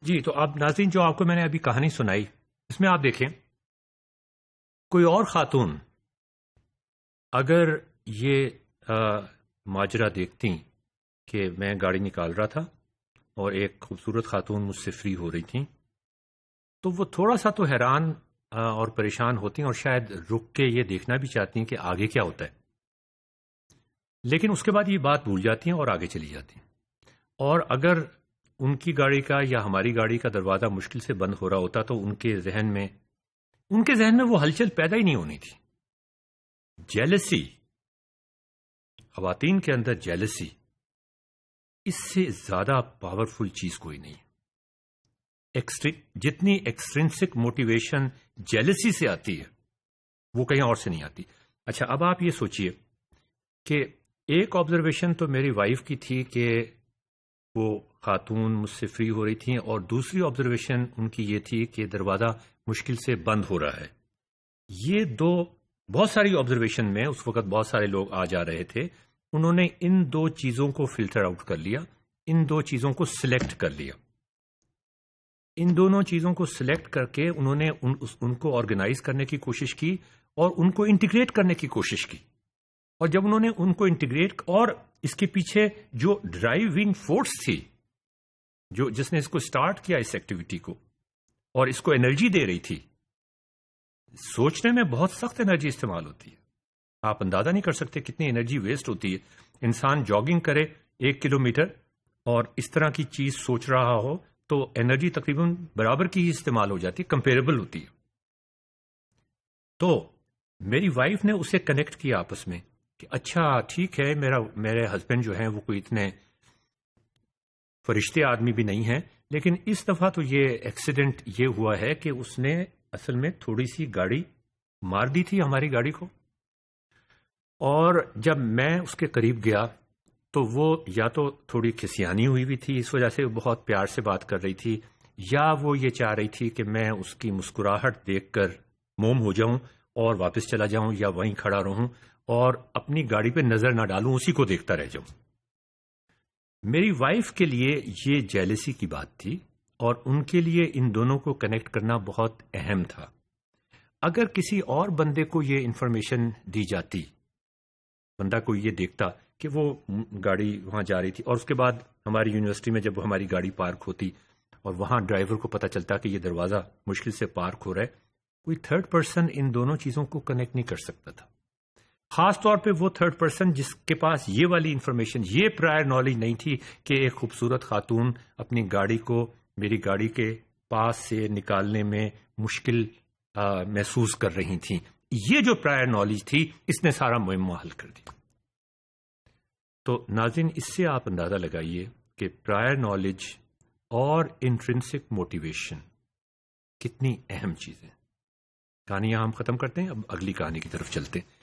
جی تو اب ناظرین جو آپ کو میں نے ابھی کہانی سنائی اس میں آپ دیکھیں کوئی اور خاتون اگر یہ ماجرا دیکھتی کہ میں گاڑی نکال رہا تھا اور ایک خوبصورت خاتون مجھ سے فری ہو رہی تھیں تو وہ تھوڑا سا تو حیران اور پریشان ہوتی ہیں اور شاید رک کے یہ دیکھنا بھی چاہتی ہیں کہ آگے کیا ہوتا ہے، لیکن اس کے بعد یہ بات بھول جاتی ہیں اور آگے چلی جاتی ہیں۔ اور اگر ان کی گاڑی کا یا ہماری گاڑی کا دروازہ مشکل سے بند ہو رہا ہوتا تو ان کے ذہن میں وہ ہلچل پیدا ہی نہیں ہونی تھی۔ جیلسی، خواتین کے اندر جیلسی، اس سے زیادہ پاورفل چیز کوئی نہیں ہے۔ جتنی ایکسٹرنسک موٹیویشن جیلسی سے آتی ہے وہ کہیں اور سے نہیں آتی۔ اچھا اب آپ یہ سوچئے کہ ایک آبزرویشن تو میری وائف کی تھی کہ وہ خاتون مجھ سے فری ہو رہی تھیں، اور دوسری آبزرویشن ان کی یہ تھی کہ دروازہ مشکل سے بند ہو رہا ہے۔ یہ دو بہت ساری آبزرویشن میں اس وقت بہت سارے لوگ آ جا رہے تھے، انہوں نے ان دو چیزوں کو فلٹر آؤٹ کر لیا، ان دو چیزوں کو سلیکٹ کر لیا۔ ان دونوں چیزوں کو سلیکٹ کر کے انہوں نے ان کو آرگنائز کرنے کی کوشش کی اور ان کو انٹیگریٹ کرنے کی کوشش کی، اور جب انہوں نے ان کو انٹیگریٹ، اور اس کے پیچھے جو ڈرائیونگ فورس تھی جس نے اس کو سٹارٹ کیا اس ایکٹیویٹی کو اور اس کو انرجی دے رہی تھی، سوچنے میں بہت سخت انرجی استعمال ہوتی ہے۔ آپ اندازہ نہیں کر سکتے کتنی انرجی ویسٹ ہوتی ہے۔ انسان جاگنگ کرے 1 کلومیٹر اور اس طرح کی چیز سوچ رہا ہو تو انرجی تقریباً برابر کی ہی استعمال ہو جاتی ہے، کمپیریبل ہوتی ہے۔ تو میری وائف نے اسے کنیکٹ کیا آپس میں کہ اچھا ٹھیک ہے، میرے ہسبینڈ جو ہیں وہ کوئی اتنے فرشتے آدمی بھی نہیں ہیں، لیکن اس دفعہ تو یہ ایکسیڈنٹ یہ ہوا ہے کہ اس نے اصل میں تھوڑی سی گاڑی مار دی تھی ہماری گاڑی کو، اور جب میں اس کے قریب گیا تو وہ یا تو تھوڑی کھسیانی ہوئی بھی تھی، اس وجہ سے بہت پیار سے بات کر رہی تھی، یا وہ یہ چاہ رہی تھی کہ میں اس کی مسکراہٹ دیکھ کر موم ہو جاؤں اور واپس چلا جاؤں، یا وہیں کھڑا رہوں اور اپنی گاڑی پہ نظر نہ ڈالوں، اسی کو دیکھتا رہ جاؤں۔ میری وائف کے لیے یہ جیلسی کی بات تھی، اور ان کے لیے ان دونوں کو کنیکٹ کرنا بہت اہم تھا۔ اگر کسی اور بندے کو یہ انفارمیشن دی جاتی، بندہ کو یہ دیکھتا کہ وہ گاڑی وہاں جا رہی تھی، اور اس کے بعد ہماری یونیورسٹی میں جب ہماری گاڑی پارک ہوتی اور وہاں ڈرائیور کو پتہ چلتا کہ یہ دروازہ مشکل سے پارک ہو رہا ہے، کوئی تھرڈ پرسن ان دونوں چیزوں کو کنیکٹ نہیں کر سکتا تھا۔ خاص طور پہ وہ تھرڈ پرسن جس کے پاس یہ والی انفارمیشن، یہ پرائر نالج نہیں تھی کہ ایک خوبصورت خاتون اپنی گاڑی کو میری گاڑی کے پاس سے نکالنے میں مشکل محسوس کر رہی تھیں۔ یہ جو پرائر نالج تھی اس نے سارا معمہ حل کر دیا۔ تو ناظرین اس سے آپ اندازہ لگائیے کہ پرائر نالج اور انٹرنسک موٹیویشن کتنی اہم چیزیں۔ کہانی یہاں ہم ختم کرتے ہیں، اب اگلی کہانی کی طرف چلتے ہیں۔